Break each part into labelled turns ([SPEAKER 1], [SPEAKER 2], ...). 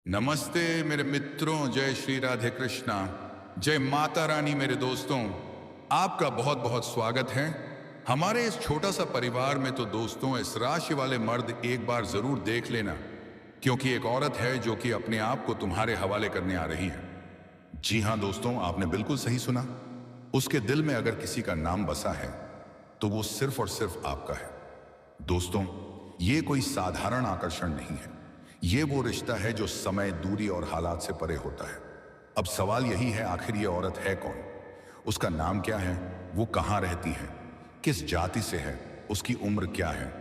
[SPEAKER 1] नमस्ते मेरे मित्रों, जय श्री राधे कृष्णा, जय माता रानी। मेरे दोस्तों, आपका बहुत बहुत स्वागत है हमारे इस छोटा सा परिवार में। तो दोस्तों, इस राशि वाले मर्द एक बार जरूर देख लेना, क्योंकि एक औरत है जो कि अपने आप को तुम्हारे हवाले करने आ रही है। जी हाँ दोस्तों, आपने बिल्कुल सही सुना। उसके दिल में अगर किसी का नाम बसा है तो वो सिर्फ और सिर्फ आपका है। दोस्तों, ये कोई साधारण आकर्षण नहीं है। ये वो रिश्ता है जो समय, दूरी और हालात से परे होता है। अब सवाल यही है, आखिर ये औरत है कौन? उसका नाम क्या है? वो कहाँ रहती है? किस जाति से है? उसकी उम्र क्या है?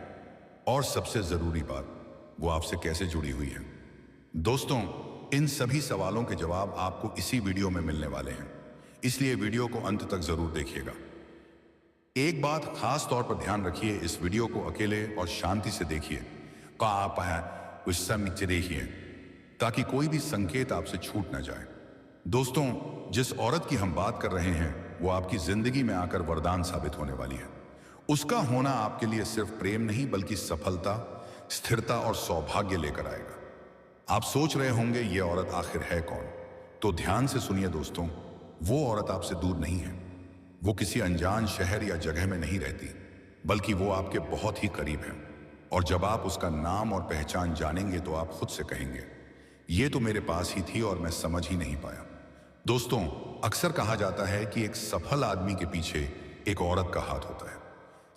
[SPEAKER 1] और सबसे जरूरी बात, वो आपसे कैसे जुड़ी हुई है? दोस्तों, इन सभी सवालों के जवाब आपको इसी वीडियो में मिलने वाले हैं, इसलिए वीडियो को अंत तक जरूर देखिएगा। एक बात खास तौर पर ध्यान रखिए, इस वीडियो को अकेले और शांति से देखिए। का आप उस समय देखिए, ताकि कोई भी संकेत आपसे छूट न जाए। दोस्तों, जिस औरत की हम बात कर रहे हैं वो आपकी जिंदगी में आकर वरदान साबित होने वाली है। उसका होना आपके लिए सिर्फ प्रेम नहीं बल्कि सफलता, स्थिरता और सौभाग्य लेकर आएगा। आप सोच रहे होंगे ये औरत आखिर है कौन? तो ध्यान से सुनिए दोस्तों, वो औरत आपसे दूर नहीं है। वो किसी अनजान शहर या जगह में नहीं रहती, बल्कि वो आपके बहुत ही करीब है। और जब आप उसका नाम और पहचान जानेंगे तो आप खुद से कहेंगे, ये तो मेरे पास ही थी और मैं समझ ही नहीं पाया। दोस्तों, अक्सर कहा जाता है कि एक सफल आदमी के पीछे एक औरत का हाथ होता है,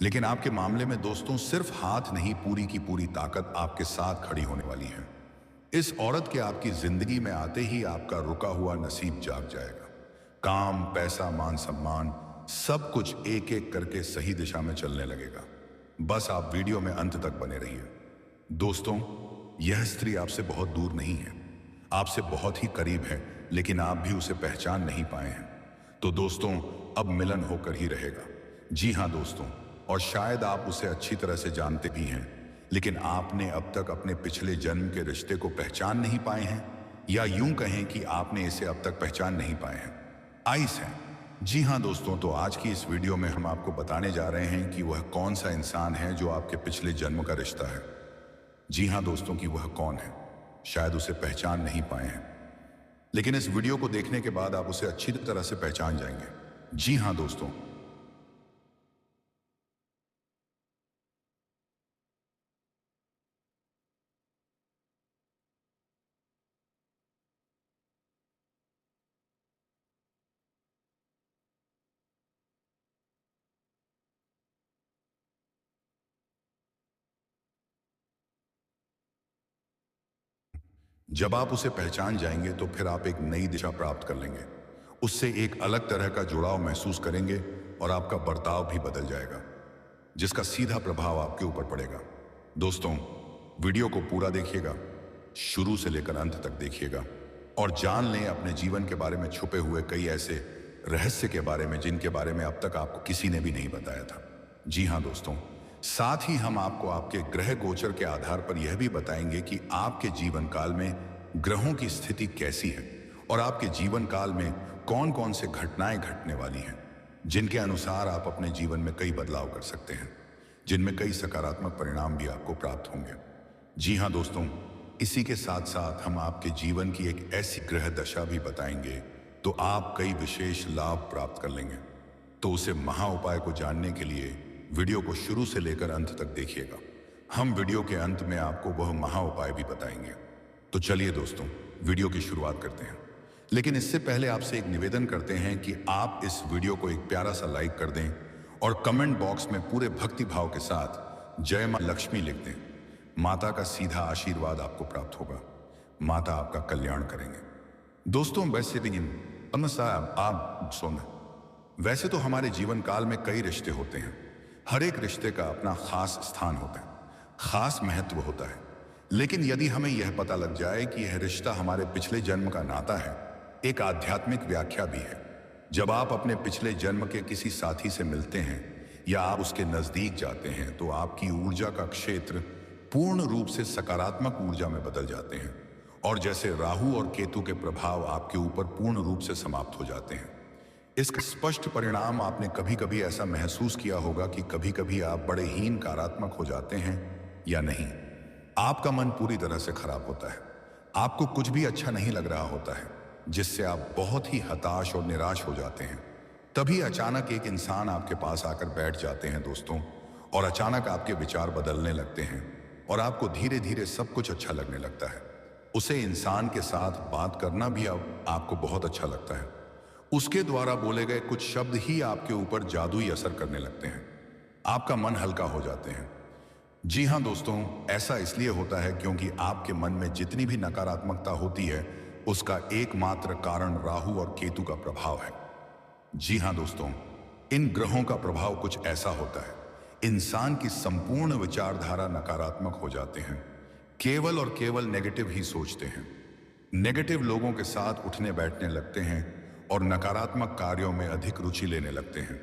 [SPEAKER 1] लेकिन आपके मामले में दोस्तों, सिर्फ हाथ नहीं, पूरी की पूरी ताकत आपके साथ खड़ी होने वाली है। इस औरत के आपकी जिंदगी में आते ही आपका रुका हुआ नसीब जाग जाएगा। काम, पैसा, मान सम्मान, सब कुछ एक एक करके सही दिशा में चलने लगेगा। बस आप वीडियो में अंत तक बने रहिए। दोस्तों, यह स्त्री आपसे बहुत दूर नहीं है, आपसे बहुत ही करीब है, लेकिन आप भी उसे पहचान नहीं पाए हैं। तो दोस्तों, अब मिलन होकर ही रहेगा। जी हाँ दोस्तों, और शायद आप उसे अच्छी तरह से जानते भी हैं, लेकिन आपने अब तक अपने पिछले जन्म के रिश्ते को पहचान नहीं पाए हैं, या यूं कहें कि आपने इसे अब तक पहचान नहीं पाए हैं। आइस है। जी हाँ दोस्तों, तो आज की इस वीडियो में हम आपको बताने जा रहे हैं कि वह कौन सा इंसान है जो आपके पिछले जन्म का रिश्ता है। जी हाँ दोस्तों, कि वह कौन है। शायद उसे पहचान नहीं पाए हैं, लेकिन इस वीडियो को देखने के बाद आप उसे अच्छी तरह से पहचान जाएंगे। जी हाँ दोस्तों, जब आप उसे पहचान जाएंगे तो फिर आप एक नई दिशा प्राप्त कर लेंगे। उससे एक अलग तरह का जुड़ाव महसूस करेंगे और आपका बर्ताव भी बदल जाएगा, जिसका सीधा प्रभाव आपके ऊपर पड़ेगा। दोस्तों, वीडियो को पूरा देखिएगा, शुरू से लेकर अंत तक देखिएगा और जान लें अपने जीवन के बारे में छुपे हुए कई ऐसे रहस्य के बारे में जिनके बारे में अब तक आपको किसी ने भी नहीं बताया था। जी हाँ दोस्तों, साथ ही हम आपको आपके ग्रह गोचर के आधार पर यह भी बताएंगे कि आपके जीवन काल में ग्रहों की स्थिति कैसी है और आपके जीवन काल में कौन कौन से घटनाएं घटने वाली हैं, जिनके अनुसार आप अपने जीवन में कई बदलाव कर सकते हैं, जिनमें कई सकारात्मक परिणाम भी आपको प्राप्त होंगे। जी हाँ दोस्तों, इसी के साथ साथ हम आपके जीवन की एक ऐसी ग्रह दशा भी बताएंगे तो आप कई विशेष लाभ प्राप्त कर लेंगे। तो उसे महा उपाय को जानने के लिए वीडियो को शुरू से लेकर अंत तक देखिएगा। हम वीडियो के अंत में आपको वह महा उपाय भी बताएंगे। तो चलिए दोस्तों, वीडियो की शुरुआत करते हैं। लेकिन इससे पहले आपसे एक निवेदन करते हैं कि आप इस वीडियो को एक प्यारा सा लाइक कर दें और कमेंट बॉक्स में पूरे भक्ति भाव के साथ जय मां लक्ष्मी लिख दें। माता का सीधा आशीर्वाद आपको प्राप्त होगा। माता आपका कल्याण करेंगे। दोस्तों, वैसे भी आप सुन, वैसे तो हमारे जीवन काल में कई रिश्ते होते हैं। हर एक रिश्ते का अपना खास स्थान होता है, खास महत्व होता है। लेकिन यदि हमें यह पता लग जाए कि यह रिश्ता हमारे पिछले जन्म का नाता है, एक आध्यात्मिक व्याख्या भी है। जब आप अपने पिछले जन्म के किसी साथी से मिलते हैं या आप उसके नजदीक जाते हैं तो आपकी ऊर्जा का क्षेत्र पूर्ण रूप से सकारात्मक ऊर्जा में बदल जाते हैं, और जैसे राहु और केतु के प्रभाव आपके ऊपर पूर्ण रूप से समाप्त हो जाते हैं। इसका स्पष्ट परिणाम आपने कभी कभी ऐसा महसूस किया होगा कि कभी कभी आप बड़े ही नकारात्मक हो जाते हैं या नहीं, आपका मन पूरी तरह से खराब होता है। आपको कुछ भी अच्छा नहीं लग रहा होता है, जिससे आप बहुत ही हताश और निराश हो जाते हैं। तभी अचानक एक इंसान आपके पास आकर बैठ जाते हैं दोस्तों, और अचानक आपके विचार बदलने लगते हैं और आपको धीरे धीरे सब कुछ अच्छा लगने लगता है। उसे इंसान के साथ बात करना भी अब आपको बहुत अच्छा लगता है। उसके द्वारा बोले गए कुछ शब्द ही आपके ऊपर जादुई असर करने लगते हैं। आपका मन हल्का हो जाते हैं। जी हाँ दोस्तों, ऐसा इसलिए होता है क्योंकि आपके मन में जितनी भी नकारात्मकता होती है, उसका एकमात्र कारण राहु और केतु का प्रभाव है। जी हाँ दोस्तों, इन ग्रहों का प्रभाव कुछ ऐसा होता है, इंसान की संपूर्ण विचारधारा नकारात्मक हो जाते हैं। केवल और केवल नेगेटिव ही सोचते हैं। नेगेटिव लोगों के साथ उठने बैठने लगते हैं और नकारात्मक कार्यों में अधिक रुचि लेने लगते हैं।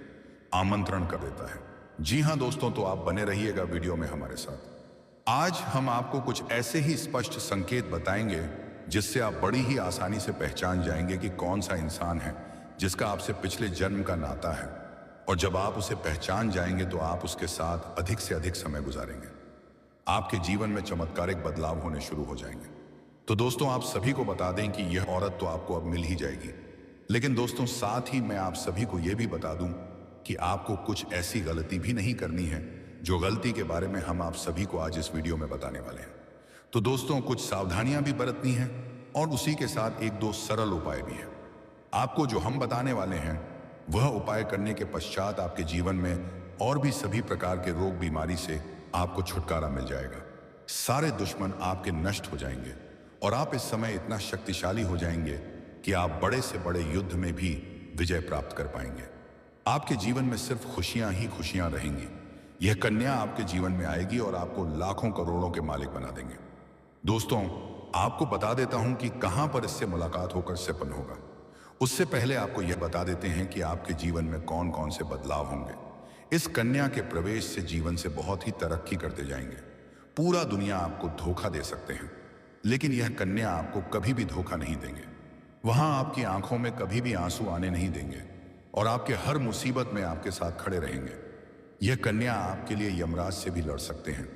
[SPEAKER 1] आमंत्रण कर देता है। जी हाँ दोस्तों, तो आप बने रहिएगा वीडियो में हमारे साथ। आज हम आपको कुछ ऐसे ही स्पष्ट संकेत बताएंगे जिससे आप बड़ी ही आसानी से पहचान जाएंगे कि कौन सा इंसान है जिसका आपसे पिछले जन्म का नाता है। और जब आप उसे पहचान जाएंगे तो आप उसके साथ अधिक से अधिक समय गुजारेंगे। आपके जीवन में चमत्कारिक बदलाव होने शुरू हो जाएंगे। तो दोस्तों, आप सभी को बता दें कि यह औरत तो आपको अब मिल ही जाएगी, लेकिन दोस्तों साथ ही मैं आप सभी को यह भी बता दूं कि आपको कुछ ऐसी गलती भी नहीं करनी है जो गलती के बारे में हम आप सभी को आज इस वीडियो में बताने वाले हैं। तो दोस्तों, कुछ सावधानियां भी बरतनी हैं और उसी के साथ एक दो सरल उपाय भी हैं। आपको जो हम बताने वाले हैं वह उपाय करने के पश्चात आपके जीवन में और भी सभी प्रकार के रोग बीमारी से आपको छुटकारा मिल जाएगा। सारे दुश्मन आपके नष्ट हो जाएंगे और आप इस समय इतना शक्तिशाली हो जाएंगे कि आप बड़े से बड़े युद्ध में भी विजय प्राप्त कर पाएंगे। आपके जीवन में सिर्फ खुशियां ही खुशियां रहेंगी। यह कन्या आपके जीवन में आएगी और आपको लाखों करोड़ों के मालिक बना देंगे। दोस्तों, आपको बता देता हूं कि कहां पर इससे मुलाकात होकर सपन होगा। उससे पहले आपको यह बता देते हैं कि आपके जीवन में कौन कौन से बदलाव होंगे। इस कन्या के प्रवेश से जीवन से बहुत ही तरक्की करते जाएंगे। पूरा दुनिया आपको धोखा दे सकते हैं, लेकिन यह कन्या आपको कभी भी धोखा नहीं देंगे। वहां आपकी आंखों में कभी भी आंसू आने नहीं देंगे और आपके हर मुसीबत में आपके साथ खड़े रहेंगे। यह कन्या आपके लिए यमराज से भी लड़ सकते हैं।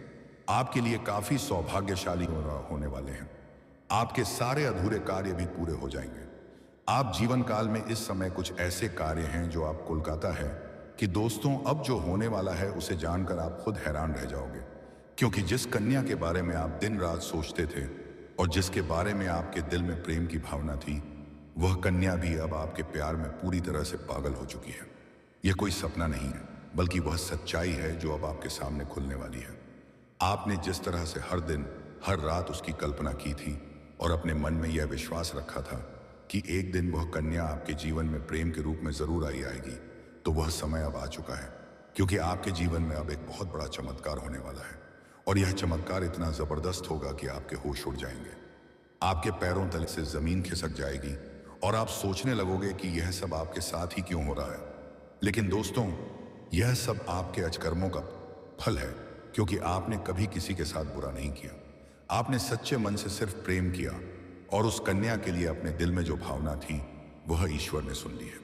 [SPEAKER 1] आपके लिए काफी सौभाग्यशाली होने वाले हैं। आपके सारे अधूरे कार्य भी पूरे हो जाएंगे। आप जीवन काल में इस समय कुछ ऐसे कार्य हैं जो आप कोलकाता है कि दोस्तों अब जो होने वाला है उसे जानकर आप खुद हैरान रह जाओगे, क्योंकि जिस कन्या के बारे में आप दिन रात सोचते थे और जिसके बारे में आपके दिल में प्रेम की भावना थी, वह कन्या भी अब आपके प्यार में पूरी तरह से पागल हो चुकी है। यह कोई सपना नहीं है, बल्कि वह सच्चाई है जो अब आपके सामने खुलने वाली है। आपने जिस तरह से हर दिन हर रात उसकी कल्पना की थी और अपने मन में यह विश्वास रखा था कि एक दिन वह कन्या आपके जीवन में प्रेम के रूप में जरूर आएगी, तो वह समय अब आ चुका है, क्योंकि आपके जीवन में अब एक बहुत बड़ा चमत्कार होने वाला है। और यह चमत्कार इतना जबरदस्त होगा कि आपके होश उड़ जाएंगे। आपके पैरों तले से जमीन खिसक जाएगी और आप सोचने लगोगे कि यह सब आपके साथ ही क्यों हो रहा है। लेकिन दोस्तों, यह सब आपके अचकर्मों का फल है, क्योंकि आपने कभी किसी के साथ बुरा नहीं किया। आपने सच्चे मन से सिर्फ प्रेम किया और उस कन्या के लिए अपने दिल में जो भावना थी वह ईश्वर ने सुन ली है।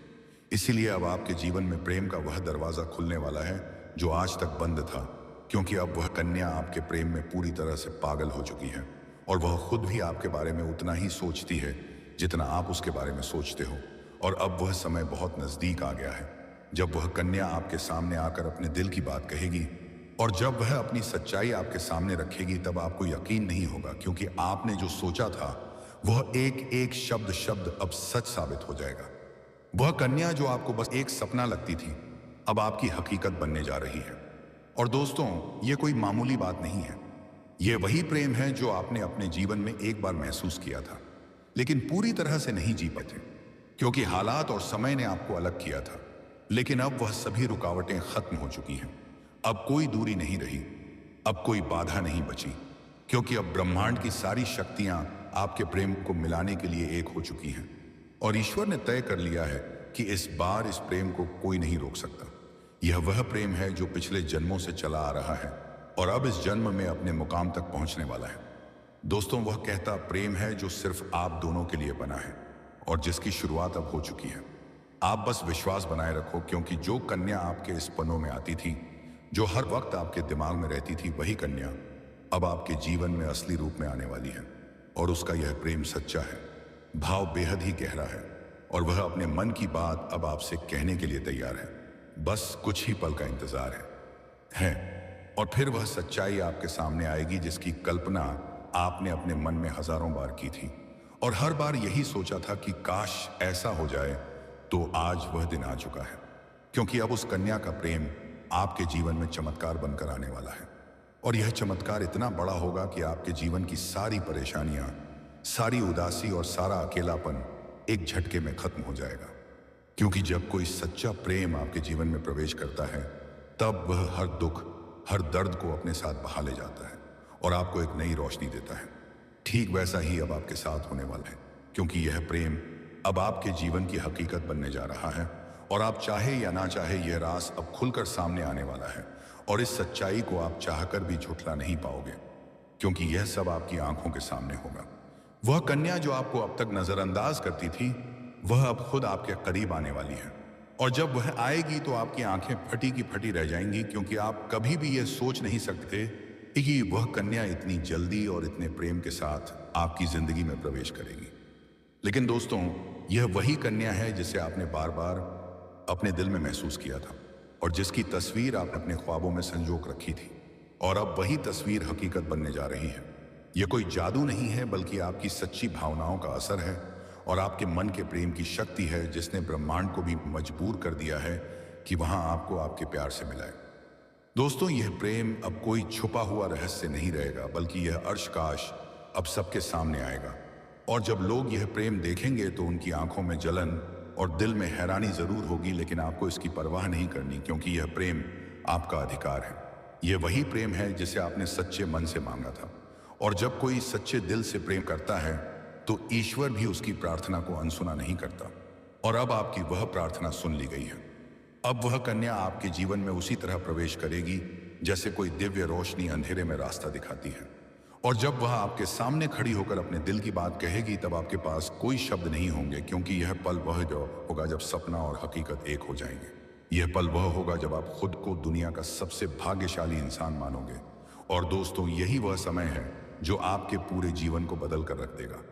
[SPEAKER 1] इसीलिए अब आपके जीवन में प्रेम का वह दरवाजा खुलने वाला है जो आज तक बंद था, क्योंकि अब वह कन्या आपके प्रेम में पूरी तरह से पागल हो चुकी है और वह खुद भी आपके बारे में उतना ही सोचती है जितना आप उसके बारे में सोचते हो। और अब वह समय बहुत नजदीक आ गया है जब वह कन्या आपके सामने आकर अपने दिल की बात कहेगी, और जब वह अपनी सच्चाई आपके सामने रखेगी तब आपको यकीन नहीं होगा, क्योंकि आपने जो सोचा था वह एक एक शब्द शब्द अब सच साबित हो जाएगा। वह कन्या जो आपको बस एक सपना लगती थी, अब आपकी हकीकत बनने जा रही है। और दोस्तों, यह कोई मामूली बात नहीं है। यह वही प्रेम है जो आपने अपने जीवन में एक बार महसूस किया था, लेकिन पूरी तरह से नहीं जी पाए थे, क्योंकि हालात और समय ने आपको अलग किया था। लेकिन अब वह सभी रुकावटें खत्म हो चुकी हैं। अब कोई दूरी नहीं रही, अब कोई बाधा नहीं बची, क्योंकि अब ब्रह्मांड की सारी शक्तियां आपके प्रेम को मिलाने के लिए एक हो चुकी हैं। और ईश्वर ने तय कर लिया है कि इस बार इस प्रेम को कोई नहीं रोक सकता। यह वह प्रेम है जो पिछले जन्मों से चला आ रहा है और अब इस जन्म में अपने मुकाम तक पहुंचने वाला है। दोस्तों, वह कहता प्रेम है जो सिर्फ आप दोनों के लिए बना है और जिसकी शुरुआत अब हो चुकी है। आप बस विश्वास बनाए रखो, क्योंकि जो कन्या आपके इस पनों में आती थी, जो हर वक्त आपके दिमाग में रहती थी, वही कन्या अब आपके जीवन में असली रूप में आने वाली है। और उसका यह प्रेम सच्चा है, भाव बेहद ही गहरा है और वह अपने मन की बात अब आपसे कहने के लिए तैयार है। बस कुछ ही पल का इंतजार है और फिर वह सच्चाई आपके सामने आएगी जिसकी कल्पना आपने अपने मन में हजारों बार की थी और हर बार यही सोचा था कि काश ऐसा हो जाए। तो आज वह दिन आ चुका है, क्योंकि अब उस कन्या का प्रेम आपके जीवन में चमत्कार बनकर आने वाला है। और यह चमत्कार इतना बड़ा होगा कि आपके जीवन की सारी परेशानियां, सारी उदासी और सारा अकेलापन एक झटके में खत्म हो जाएगा। क्योंकि जब कोई सच्चा प्रेम आपके जीवन में प्रवेश करता है, तब वह हर दुख, हर दर्द को अपने साथ बहा ले जाता है और आपको एक नई रोशनी देता है। ठीक वैसा ही अब आपके साथ होने वाला है, क्योंकि यह प्रेम अब आपके जीवन की हकीकत बनने जा रहा है और आप चाहे या ना चाहे यह राज अब खुलकर सामने आने वाला है। और इस सच्चाई को आप चाहकर भी झुठला नहीं पाओगे, क्योंकि यह सब आपकी आंखों के सामने होगा। वह कन्या जो आपको अब तक नजरअंदाज करती थी, वह अब खुद आपके करीब आने वाली है। और जब वह आएगी तो आपकी आंखें फटी की फटी रह जाएंगी, क्योंकि आप कभी भी यह सोच नहीं सकते कि वह कन्या इतनी जल्दी और इतने प्रेम के साथ आपकी जिंदगी में प्रवेश करेगी। लेकिन दोस्तों, यह वही कन्या है जिसे आपने बार बार अपने दिल में महसूस किया था और जिसकी तस्वीर आपने अपने ख्वाबों में संजो रखी थी। और अब वही तस्वीर हकीकत बनने जा रही है। यह कोई जादू नहीं है, बल्कि आपकी सच्ची भावनाओं का असर है और आपके मन के प्रेम की शक्ति है, जिसने ब्रह्मांड को भी मजबूर कर दिया है कि वहां आपको आपके प्यार से मिलाए। दोस्तों, यह प्रेम अब कोई छुपा हुआ रहस्य नहीं रहेगा, बल्कि यह अर्शकाश अब सबके सामने आएगा। और जब लोग यह प्रेम देखेंगे तो उनकी आंखों में जलन और दिल में हैरानी जरूर होगी, लेकिन आपको इसकी परवाह नहीं करनी, क्योंकि यह प्रेम आपका अधिकार है। यह वही प्रेम है जिसे आपने सच्चे मन से मांगा था। और जब कोई सच्चे दिल से प्रेम करता है तो ईश्वर भी उसकी प्रार्थना को अनसुना नहीं करता। और अब आपकी वह प्रार्थना सुन ली गई है। अब वह कन्या आपके जीवन में उसी तरह प्रवेश करेगी जैसे कोई दिव्य रोशनी अंधेरे में रास्ता दिखाती है। और जब वह आपके सामने खड़ी होकर अपने दिल की बात कहेगी, तब आपके पास कोई शब्द नहीं होंगे, क्योंकि यह पल वह जो होगा जब सपना और हकीकत एक हो जाएंगे। यह पल वह होगा जब आप खुद को दुनिया का सबसे भाग्यशाली इंसान मानोगे। और दोस्तों, यही वह समय है जो आपके पूरे जीवन को बदल कर रख देगा।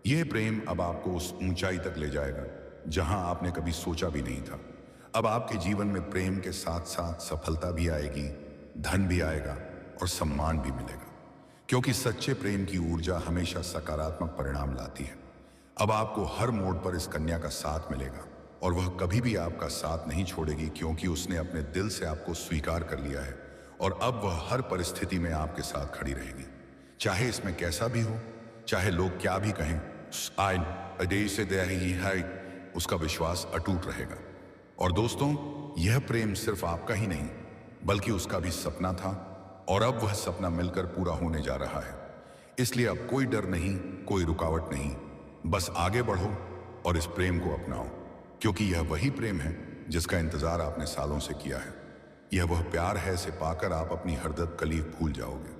[SPEAKER 1] यह प्रेम अब आपको उस ऊंचाई तक ले जाएगा जहां आपने कभी सोचा भी नहीं था। अब आपके जीवन में प्रेम के साथ साथ सफलता भी आएगी, धन भी आएगा और सम्मान भी मिलेगा, क्योंकि सच्चे प्रेम की ऊर्जा हमेशा सकारात्मक परिणाम लाती है। अब आपको हर मोड़ पर इस कन्या का साथ मिलेगा और वह कभी भी आपका साथ नहीं छोड़ेगी, क्योंकि उसने अपने दिल से आपको स्वीकार कर लिया है। और अब वह हर परिस्थिति में आपके साथ खड़ी रहेगी, चाहे इसमें कैसा भी हो, चाहे लोग क्या भी कहें। उसका विश्वास अटूट रहेगा। और दोस्तों, यह प्रेम सिर्फ आपका ही नहीं, बल्कि उसका भी सपना था और अब वह सपना मिलकर पूरा होने जा रहा है। इसलिए अब कोई डर नहीं, कोई रुकावट नहीं, बस आगे बढ़ो और इस प्रेम को अपनाओ, क्योंकि यह वही प्रेम है जिसका इंतजार आपने सालों से किया है। यह वह प्यार है जिसे पाकर आप अपनी हर तकलीफ भूल जाओगे।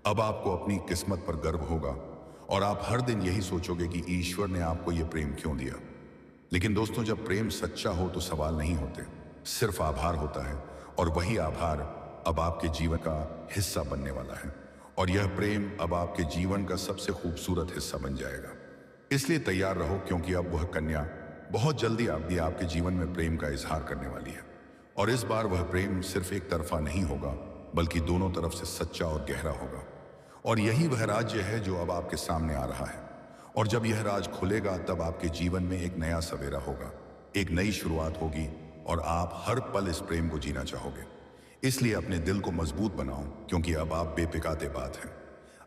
[SPEAKER 1] अब आपको अपनी किस्मत पर गर्व होगा और आप हर दिन यही सोचोगे कि ईश्वर ने आपको यह प्रेम क्यों दिया। लेकिन दोस्तों, जब प्रेम सच्चा हो तो सवाल नहीं होते, सिर्फ आभार होता है। और वही आभार अब आपके जीवन का हिस्सा बनने वाला है। और यह प्रेम अब आपके जीवन का सबसे खूबसूरत हिस्सा बन जाएगा। इसलिए तैयार रहो, क्योंकि अब वह कन्या बहुत जल्दी आपके जीवन में प्रेम का इजहार करने वाली है। और इस बार वह प्रेम सिर्फ एक तरफा नहीं होगा, बल्कि दोनों तरफ से सच्चा और गहरा होगा। और यही वह राज्य है जो अब आपके सामने आ रहा है। और जब यह राज खुलेगा, तब आपके जीवन में एक नया सवेरा होगा, एक नई शुरुआत होगी और आप हर पल इस प्रेम को जीना चाहोगे। इसलिए अपने दिल को मजबूत बनाओ, क्योंकि अब आप बेपिकाते बात हैं।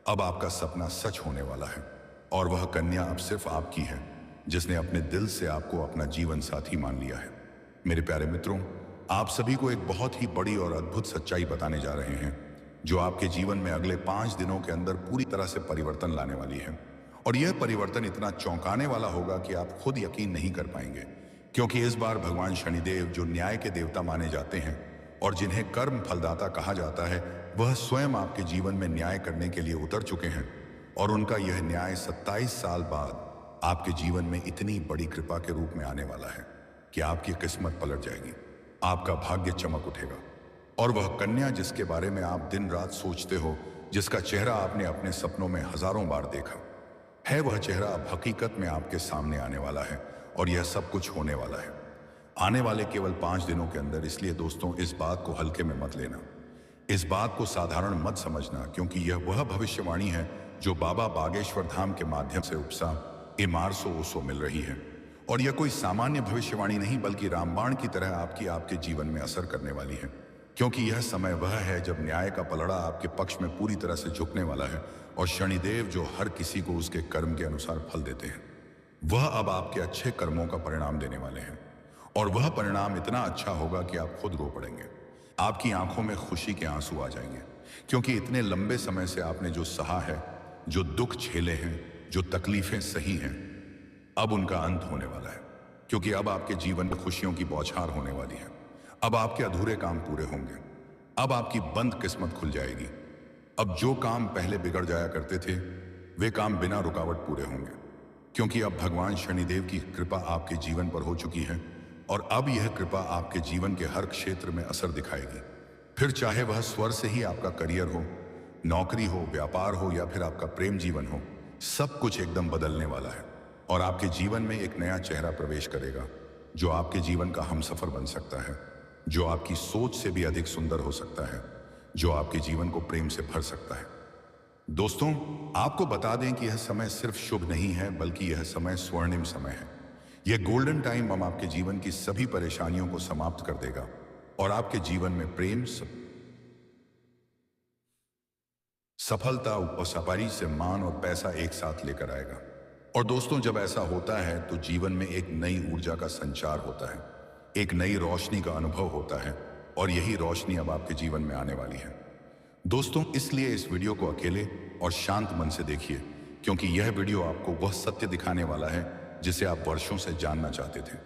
[SPEAKER 1] अब आपका सपना सच होने वाला है और वह कन्या अब सिर्फ आपकी है, जिसने अपने दिल से आपको अपना जीवन साथी मान लिया है। मेरे प्यारे मित्रों, आप सभी को एक बहुत ही बड़ी और अद्भुत सच्चाई बताने जा रहे हैं, जो आपके जीवन में अगले 5 दिनों के अंदर पूरी तरह से परिवर्तन लाने वाली है। और यह परिवर्तन इतना चौंकाने वाला होगा कि आप खुद यकीन नहीं कर पाएंगे, क्योंकि इस बार भगवान शनिदेव, जो न्याय के देवता माने जाते हैं और जिन्हें कर्म फलदाता कहा जाता है, वह स्वयं आपके जीवन में न्याय करने के लिए उतर चुके हैं। और उनका यह न्याय 27 साल बाद आपके जीवन में इतनी बड़ी कृपा के रूप में आने वाला है कि आपकी किस्मत पलट जाएगी, आपका भाग्य चमक उठेगा। और वह कन्या जिसके बारे में आप दिन रात सोचते हो, जिसका चेहरा आपने अपने सपनों में हजारों बार देखा, है वह चेहरा अब हकीकत में आपके सामने आने वाला है और यह सब कुछ होने वाला है आने वाले केवल 5 दिनों के अंदर। इसलिए दोस्तों, इस बात को हल्के में मत लेना, इस बात को साधारण मत समझना, क्योंकि यह वह भविष्यवाणी है जो बाबा बागेश्वर धाम के माध्यम से उपसा इमारसो ओसो मिल रही है। और यह कोई सामान्य भविष्यवाणी नहीं, बल्कि रामबाण की तरह आपके जीवन में असर करने वाली है। क्योंकि यह समय वह है जब न्याय का पलड़ा आपके पक्ष में पूरी तरह से झुकने वाला है और शनिदेव, जो हर किसी को उसके कर्म के अनुसार फल देते हैं, वह अब आपके अच्छे कर्मों का परिणाम देने वाले हैं। और वह परिणाम इतना अच्छा होगा कि आप खुद रो पड़ेंगे। आपकी आंखों में खुशी के आंसू आ जाएंगे, क्योंकि इतने लंबे समय से आपने जो सहा है, जो दुख झेले हैं, जो तकलीफें सही हैं, अब उनका अंत होने वाला है। क्योंकि अब आपके जीवन में खुशियों की बौछार होने वाली है। अब आपके अधूरे काम पूरे होंगे। अब आपकी बंद किस्मत खुल जाएगी। अब जो काम पहले बिगड़ जाया करते थे, वे काम बिना रुकावट पूरे होंगे। क्योंकि अब भगवान शनिदेव की कृपा आपके जीवन पर हो चुकी है और अब यह कृपा आपके जीवन के हर क्षेत्र में असर दिखाएगी। फिर चाहे वह स्वर से ही आपका करियर हो, नौकरी हो, व्यापार हो या फिर आपका प्रेम जीवन हो, सब कुछ एकदम बदलने वाला है। और आपके जीवन में एक नया चेहरा प्रवेश करेगा, जो आपके जीवन का हमसफर बन सकता है, जो आपकी सोच से भी अधिक सुंदर हो सकता है, जो आपके जीवन को प्रेम से भर सकता है। दोस्तों, आपको बता दें कि यह समय सिर्फ शुभ नहीं है, बल्कि यह समय स्वर्णिम समय है। यह गोल्डन टाइम अब आपके जीवन की सभी परेशानियों को समाप्त कर देगा और आपके जीवन में प्रेम, सफलता और सफाई से मान और पैसा एक साथ लेकर आएगा। और दोस्तों, जब ऐसा होता है तो जीवन में एक नई ऊर्जा का संचार होता है, एक नई रोशनी का अनुभव होता है और यही रोशनी अब आपके जीवन में आने वाली है। दोस्तों, इसलिए इस वीडियो को अकेले और शांत मन से देखिए, क्योंकि यह वीडियो आपको वह सत्य दिखाने वाला है जिसे आप वर्षों से जानना चाहते थे।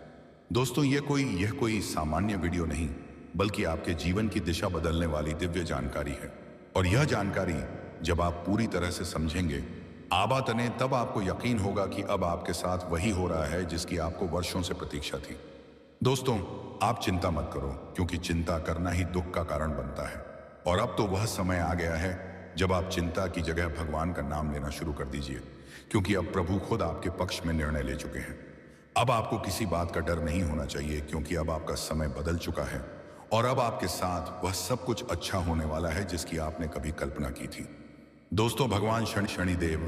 [SPEAKER 1] दोस्तों, यह कोई सामान्य वीडियो नहीं, बल्कि आपके जीवन की दिशा बदलने वाली दिव्य जानकारी है। और यह जानकारी जब आप पूरी तरह से समझेंगे, आबातने, तब आपको यकीन होगा कि अब आपके साथ वही हो रहा है जिसकी आपको वर्षों से प्रतीक्षा थी। दोस्तों, आप चिंता मत करो, क्योंकि चिंता करना ही दुख का कारण बनता है। और अब तो वह समय आ गया है जब आप चिंता की जगह भगवान का नाम लेना शुरू कर दीजिए, क्योंकि अब प्रभु खुद आपके पक्ष में निर्णय ले चुके हैं। अब आपको किसी बात का डर नहीं होना चाहिए, क्योंकि अब आपका समय बदल चुका है और अब आपके साथ वह सब कुछ अच्छा होने वाला है जिसकी आपने कभी कल्पना की थी। दोस्तों, भगवान शनिदेव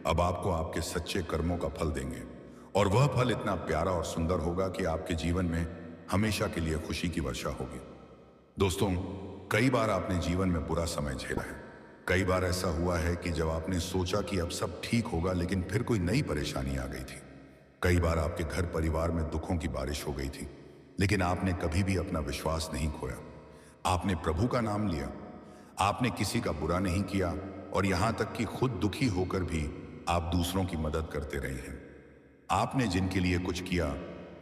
[SPEAKER 1] अब आपको आपके सच्चे कर्मों का फल देंगे और वह फल इतना प्यारा और सुंदर होगा कि आपके जीवन में हमेशा के लिए खुशी की वर्षा होगी। दोस्तों, कई बार आपने जीवन में बुरा समय झेला है। कई बार ऐसा हुआ है कि जब आपने सोचा कि अब सब ठीक होगा, लेकिन फिर कोई नई परेशानी आ गई थी। कई बार आपके घर परिवार में दुखों की बारिश हो गई थी, लेकिन आपने कभी भी अपना विश्वास नहीं खोया। आपने प्रभु का नाम लिया, आपने किसी का बुरा नहीं किया और यहां तक कि खुद दुखी होकर भी आप दूसरों की मदद करते रहे हैं। आपने जिनके लिए कुछ किया,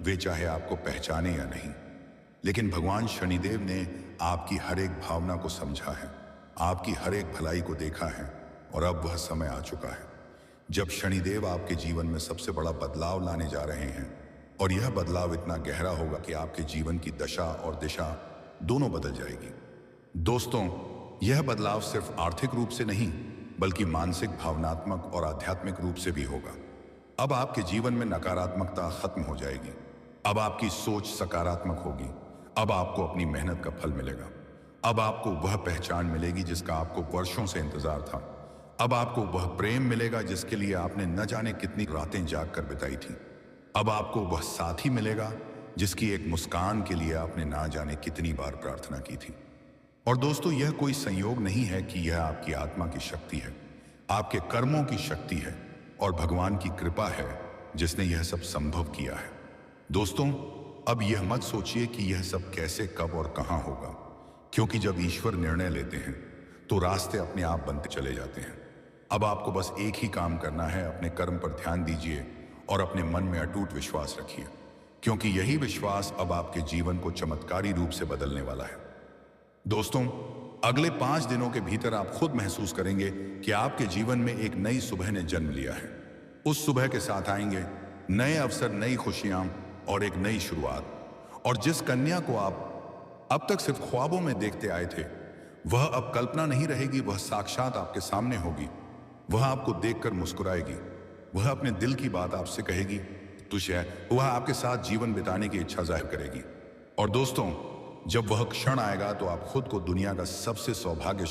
[SPEAKER 1] वे चाहे आपको पहचाने या नहीं, लेकिन भगवान शनिदेव ने आपकी हर एक भावना को समझा है, आपकी हर एक भलाई को देखा है और अब वह समय आ चुका है जब शनिदेव आपके जीवन में सबसे बड़ा बदलाव लाने जा रहे हैं। और यह बदलाव इतना गहरा होगा कि आपके जीवन की दशा और दिशा दोनों बदल जाएगी। दोस्तों, यह बदलाव सिर्फ आर्थिक रूप से नहीं, बल्कि मानसिक, भावनात्मक और आध्यात्मिक रूप से भी होगा। अब आपके जीवन में नकारात्मकता खत्म हो जाएगी। अब आपकी सोच सकारात्मक होगी। अब आपको अपनी मेहनत का फल मिलेगा। अब आपको वह पहचान मिलेगी जिसका आपको वर्षों से इंतजार था। अब आपको वह प्रेम मिलेगा जिसके लिए आपने न जाने कितनी रातें जाग कर बिताई थी। अब आपको वह साथी मिलेगा जिसकी एक मुस्कान के लिए आपने ना जाने कितनी बार प्रार्थना की थी। और दोस्तों, यह कोई संयोग नहीं है कि यह आपकी आत्मा की शक्ति है, आपके कर्मों की शक्ति है और भगवान की कृपा है जिसने यह सब संभव किया है। दोस्तों, अब यह मत सोचिए कि यह सब कैसे, कब और कहां होगा, क्योंकि जब ईश्वर निर्णय लेते हैं तो रास्ते अपने आप बनते चले जाते हैं। अब आपको बस एक ही काम करना है, अपने कर्म पर ध्यान दीजिए और अपने मन में अटूट विश्वास रखिए, क्योंकि यही विश्वास अब आपके जीवन को चमत्कारी रूप से बदलने वाला है। दोस्तों, अगले 5 दिनों के भीतर आप खुद महसूस करेंगे कि आपके जीवन में एक नई सुबह ने जन्म लिया है। उस सुबह के साथ आएंगे नए अवसर, नई खुशियां और एक नई शुरुआत। और जिस कन्या को आप अब तक सिर्फ ख्वाबों में देखते आए थे, वह अब कल्पना नहीं रहेगी, वह साक्षात आपके सामने होगी। वह आपको देखकर मुस्कुराएगी, वह अपने दिल की बात आपसे कहेगी तो शायद वह आपके साथ जीवन बिताने की इच्छा जाहिर करेगी। और दोस्तों, जब वह क्षण आएगा तो आप खुद को दुनिया का सबसे सौभाग्यशाली